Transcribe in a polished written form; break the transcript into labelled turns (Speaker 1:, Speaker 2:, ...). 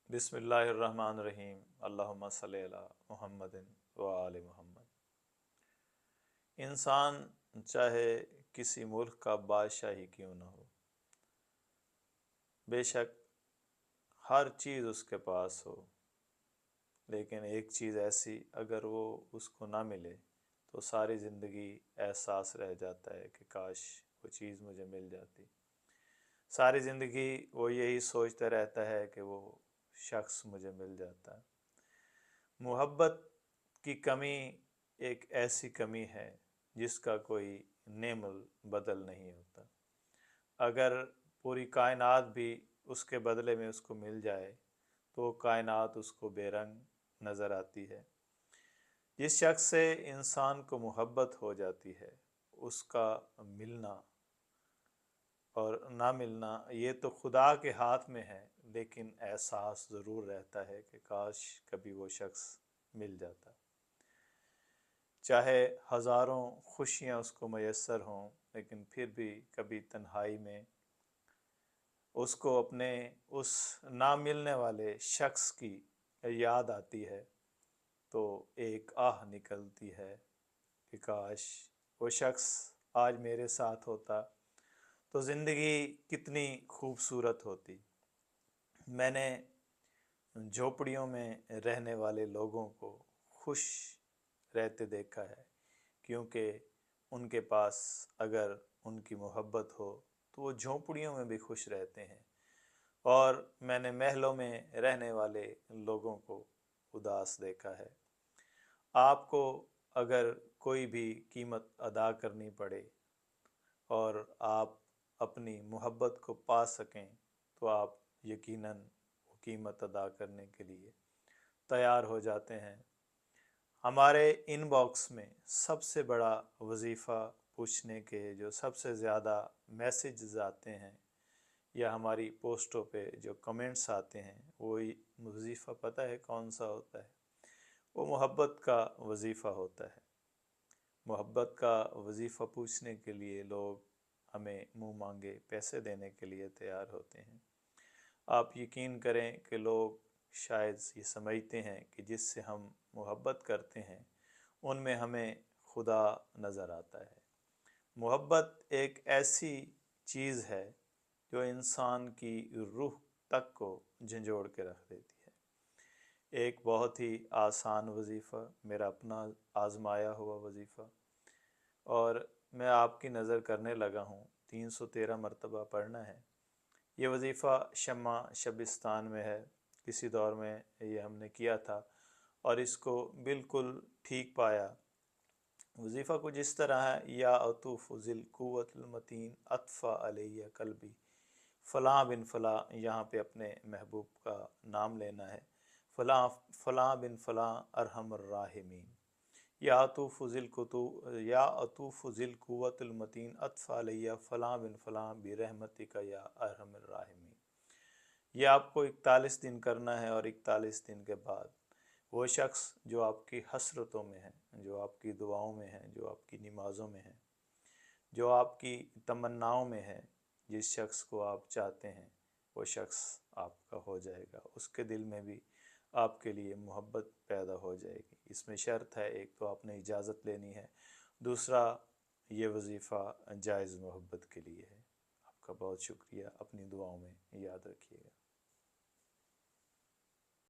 Speaker 1: बिस्मिल्लाहिर्रहमानिर्रहीम। अल्लाहुम्मा सल्ली अला मुहम्मदिन व आले मुहम्मद। इंसान चाहे किसी मुल्क का बादशाह ही क्यों न हो, बेशक हर चीज़ उसके पास हो, लेकिन एक चीज़ ऐसी अगर वो उसको ना मिले तो सारी ज़िंदगी एहसास रह जाता है कि काश वो चीज़ मुझे मिल जाती। सारी ज़िंदगी वो यही सोचता रहता है कि वो शख्स मुझे मिल जाता। मोहब्बत की कमी एक ऐसी कमी है जिसका कोई नेमल बदल नहीं होता। अगर पूरी कायनात भी उसके बदले में उसको मिल जाए तो कायनात उसको बेरंग नज़र आती है। जिस शख्स से इंसान को मोहब्बत हो जाती है उसका मिलना और ना मिलना ये तो खुदा के हाथ में है, लेकिन एहसास ज़रूर रहता है कि काश कभी वो शख्स मिल जाता। चाहे हज़ारों खुशियाँ उसको मैसर हों, लेकिन फिर भी कभी तन्हाई में उसको अपने उस ना मिलने वाले शख्स की याद आती है तो एक आह निकलती है कि काश वो शख्स आज मेरे साथ होता तो ज़िंदगी कितनी खूबसूरत होती। मैंने झोपड़ियों में रहने वाले लोगों को खुश रहते देखा है, क्योंकि उनके पास अगर उनकी मोहब्बत हो तो वो झोपड़ियों में भी खुश रहते हैं। और मैंने महलों में रहने वाले लोगों को उदास देखा है। आपको अगर कोई भी कीमत अदा करनी पड़े और आप अपनी मोहब्बत को पा सकें तो आप यकीनन वो कीमत अदा करने के लिए तैयार हो जाते हैं। हमारे इनबॉक्स में सबसे बड़ा वजीफ़ा पूछने के जो सबसे ज़्यादा मैसेजेस आते हैं या हमारी पोस्टों पे जो कमेंट्स आते हैं, वो वजीफ़ा पता है कौन सा होता है? वो मोहब्बत का वजीफ़ा होता है। मोहब्बत का वजीफ़ा पूछने के लिए लोग हमें मुँह मांगे पैसे देने के लिए तैयार होते हैं। आप यकीन करें कि लोग शायद ये समझते हैं कि जिससे हम मोहब्बत करते हैं उनमें हमें खुदा नज़र आता है। मोहब्बत एक ऐसी चीज़ है जो इंसान की रूह तक को झंझोड़ के रख देती है। एक बहुत ही आसान वजीफ़ा, मेरा अपना आज़माया हुआ वजीफ़ा, और मैं आपकी नज़र करने लगा हूँ। 313 मरतबा पढ़ना है। ये वजीफ़ा शम्मा शबिस्तान में है, किसी दौर में ये हमने किया था और इसको बिल्कुल ठीक पाया। वजीफ़ा कुछ इस तरह है, या अतूफ़ ज़िल क़ुव्वतिल मतीन अत्फ़ा अलैया क़ल्बी, फ़लाँ बिन फ़लाँ, यहाँ पे अपने महबूब का नाम लेना है। फ़लाँ फ़लाँ बिन फ़लाँ अरहमुर राहिमीन, या अतूफ़ ज़िल क़ुव्वतिल मतीन अत्फ़ा अलैया फ़लाँ बिन फ़लाँ बिरहमतिका या अरहमुर राहिमीन। ये आपको 41 दिन करना है और 41 दिन के बाद वो शख्स जो आपकी हसरतों में है, जो आपकी दुआओं में है, जो आपकी नमाज़ों में है, जो आपकी तमन्नाओं में है, जिस शख्स को आप चाहते हैं वो शख्स आपका हो जाएगा। उसके दिल में भी आपके लिए मोहब्बत पैदा हो जाएगी। इसमें शर्त है, एक तो आपने इजाज़त लेनी है, दूसरा ये वजीफ़ा जायज़ मोहब्बत के लिए है। आपका बहुत शुक्रिया, अपनी दुआओं में याद रखिएगा।